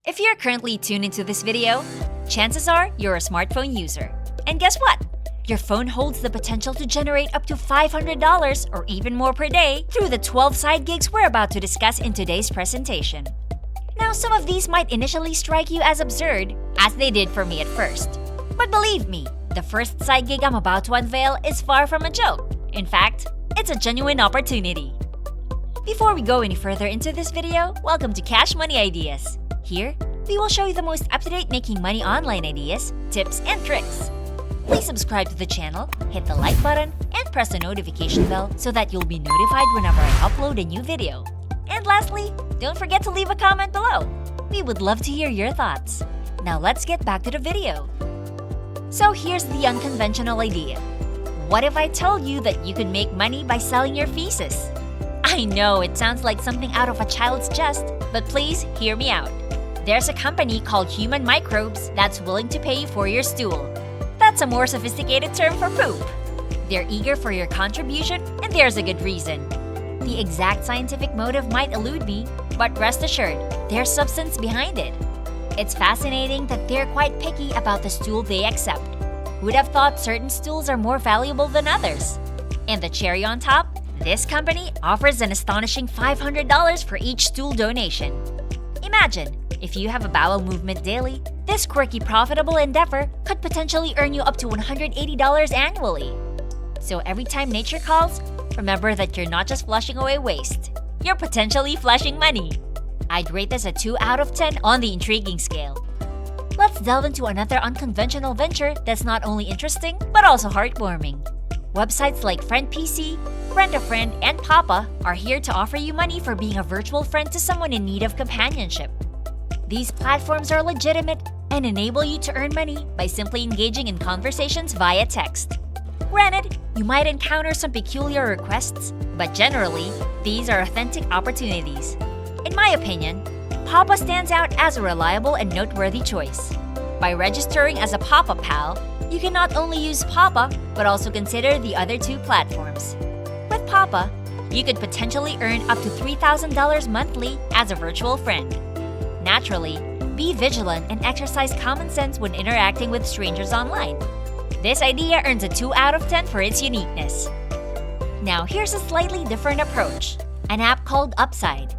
If you're currently tuned into this video, chances are you're a smartphone user. And guess what? Your phone holds the potential to generate up to $500 or even more per day through the 12 side gigs we're about to discuss in today's presentation. Now, some of these might initially strike you as absurd, as they did for me at first. But believe me, the first side gig I'm about to unveil is far from a joke. In fact, it's a genuine opportunity. Before we go any further into this video, welcome to Cash Money Ideas. Here, we will show you the most up-to-date making money online ideas, tips, and tricks. Please subscribe to the channel, hit the like button, and press the notification bell so that you'll be notified whenever I upload a new video. And lastly, don't forget to leave a comment below. We would love to hear your thoughts. Now let's get back to the video. So here's the unconventional idea. What if I told you that you could make money by selling your feces? I know it sounds like something out of a child's jest, but please hear me out. There's a company called Human Microbes that's willing to pay you for your stool. That's a more sophisticated term for poop. They're eager for your contribution, and there's a good reason. The exact scientific motive might elude me, but rest assured, there's substance behind it. It's fascinating that they're quite picky about the stool they accept. Who'd have thought certain stools are more valuable than others? And the cherry on top, this company offers an astonishing $500 for each stool donation. Imagine, if you have a bowel movement daily, this quirky profitable endeavor could potentially earn you up to $180 annually. So every time nature calls, remember that you're not just flushing away waste. You're potentially flushing money. I'd rate this a 2 out of 10 on the intriguing scale. Let's delve into another unconventional venture that's not only interesting, but also heartwarming. Websites like Friend PC, Friend a Friend, and Papa are here to offer you money for being a virtual friend to someone in need of companionship. These platforms are legitimate and enable you to earn money by simply engaging in conversations via text. Granted, you might encounter some peculiar requests, but generally, these are authentic opportunities. In my opinion, Papa stands out as a reliable and noteworthy choice. By registering as a Papa Pal, you can not only use Papa, but also consider the other two platforms. With Papa, you could potentially earn up to $3,000 monthly as a virtual friend. Naturally, be vigilant and exercise common sense when interacting with strangers online. This idea earns a 2 out of 10 for its uniqueness. Now here's a slightly different approach, an app called Upside.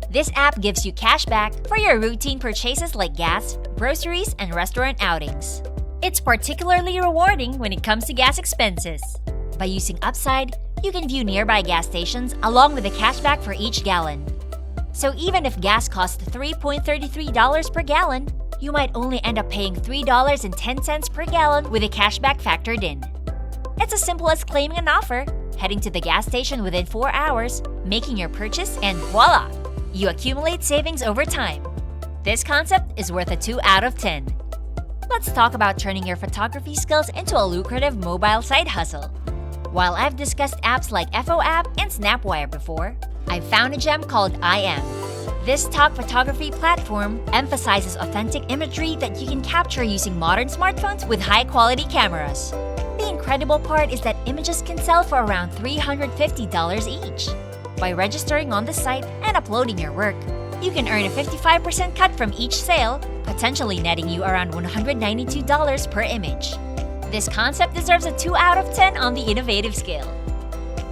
This app gives you cash back for your routine purchases like gas, groceries, and restaurant outings. It's particularly rewarding when it comes to gas expenses. By using Upside, you can view nearby gas stations along with the cashback for each gallon. So even if gas costs $3.33 per gallon, you might only end up paying $3.10 per gallon with the cashback factored in. It's as simple as claiming an offer, heading to the gas station within 4 hours, making your purchase, and voila! You accumulate savings over time. This concept is worth a 2 out of 10. Let's talk about turning your photography skills into a lucrative mobile side hustle. While I've discussed apps like FO App and Snapwire before, I've found a gem called IM. This stock photography platform emphasizes authentic imagery that you can capture using modern smartphones with high-quality cameras. The incredible part is that images can sell for around $350 each. By registering on the site and uploading your work, you can earn a 55% cut from each sale, potentially netting you around $192 per image. This concept deserves a 2 out of 10 on the innovative scale.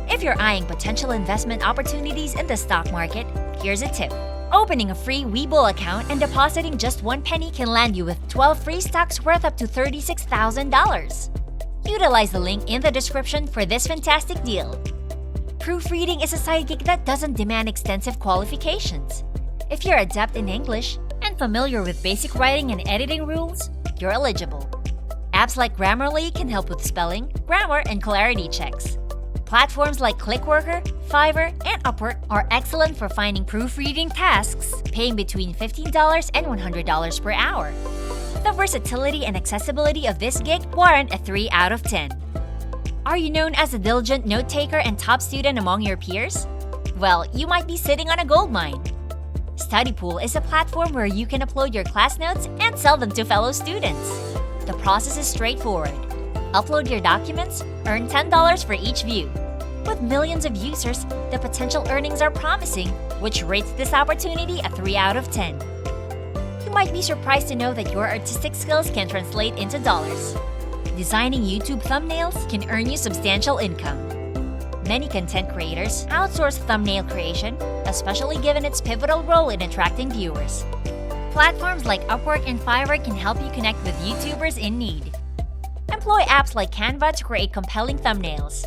If you're eyeing potential investment opportunities in the stock market, here's a tip. Opening a free Webull account and depositing just 1 penny can land you with 12 free stocks worth up to $36,000. Utilize the link in the description for this fantastic deal. Proofreading is a side gig that doesn't demand extensive qualifications. If you're adept in English and familiar with basic writing and editing rules, you're eligible. Apps like Grammarly can help with spelling, grammar, and clarity checks. Platforms like Clickworker, Fiverr, and Upwork are excellent for finding proofreading tasks, paying between $15 and $100 per hour. The versatility and accessibility of this gig warrant a 3 out of 10. Are you known as a diligent note-taker and top student among your peers? Well, you might be sitting on a goldmine. Studypool is a platform where you can upload your class notes and sell them to fellow students. The process is straightforward. Upload your documents, earn $10 for each view. With millions of users, the potential earnings are promising, which rates this opportunity a 3 out of 10. You might be surprised to know that your artistic skills can translate into dollars. Designing YouTube thumbnails can earn you substantial income. Many content creators outsource thumbnail creation, especially given its pivotal role in attracting viewers. Platforms like Upwork and Fiverr can help you connect with YouTubers in need. Employ apps like Canva to create compelling thumbnails.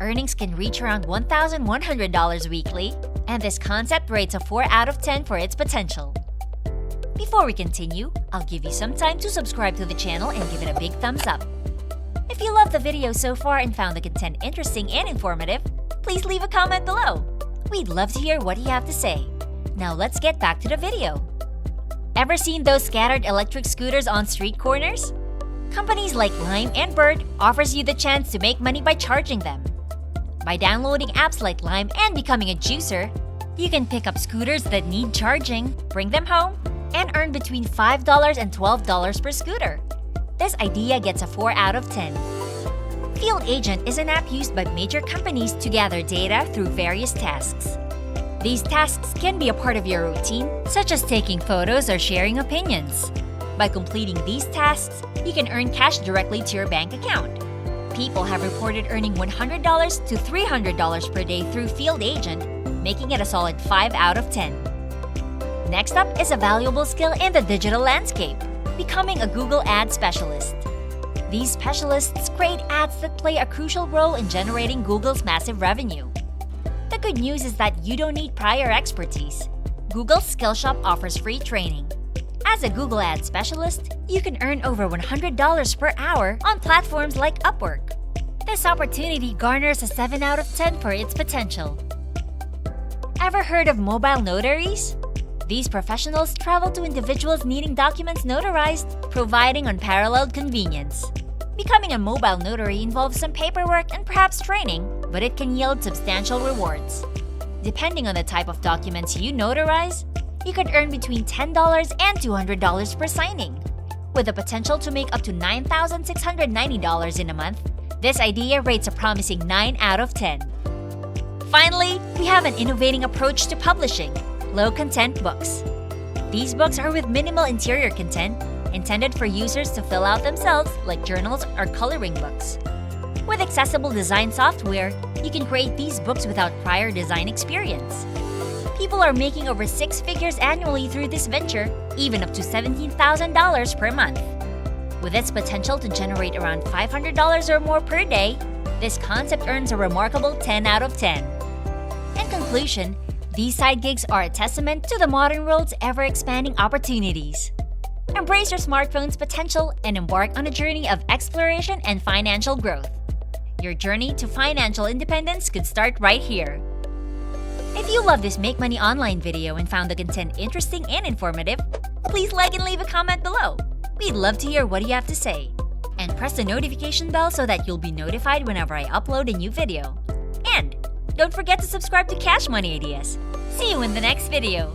Earnings can reach around $1,100 weekly, and this concept rates a 4 out of 10 for its potential. Before we continue, I'll give you some time to subscribe to the channel and give it a big thumbs up. If you loved the video so far and found the content interesting and informative, please leave a comment below. We'd love to hear what you have to say. Now let's get back to the video. Ever seen those scattered electric scooters on street corners? Companies like Lime and Bird offers you the chance to make money by charging them. By downloading apps like Lime and becoming a juicer, you can pick up scooters that need charging, bring them home, and earn between $5 and $12 per scooter. This idea gets a 4 out of 10. Field Agent is an app used by major companies to gather data through various tasks. These tasks can be a part of your routine, such as taking photos or sharing opinions. By completing these tasks, you can earn cash directly to your bank account. People have reported earning $100 to $300 per day through Field Agent, making it a solid 5 out of 10. Next up is a valuable skill in the digital landscape, becoming a Google Ad specialist. These specialists create ads that play a crucial role in generating Google's massive revenue. The good news is that you don't need prior expertise. Google's Skillshop offers free training. As a Google Ad specialist, you can earn over $100 per hour on platforms like Upwork. This opportunity garners a 7 out of 10 for its potential. Ever heard of mobile notaries? These professionals travel to individuals needing documents notarized, providing unparalleled convenience. Becoming a mobile notary involves some paperwork and perhaps training, but it can yield substantial rewards. Depending on the type of documents you notarize, you could earn between $10 and $200 per signing. With the potential to make up to $9,690 in a month, this idea rates a promising 9 out of 10. Finally, we have an innovating approach to publishing: low-content books. These books are with minimal interior content, intended for users to fill out themselves like journals or coloring books. With accessible design software, you can create these books without prior design experience. People are making over 6 figures annually through this venture, even up to $17,000 per month. With its potential to generate around $500 or more per day, this concept earns a remarkable 10 out of 10. In conclusion, these side gigs are a testament to the modern world's ever-expanding opportunities. Embrace your smartphone's potential and embark on a journey of exploration and financial growth. Your journey to financial independence could start right here. If you love this Make Money Online video and found the content interesting and informative, please like and leave a comment below. We'd love to hear what you have to say. And press the notification bell so that you'll be notified whenever I upload a new video. And don't forget to subscribe to Cash Money Ideas. See you in the next video.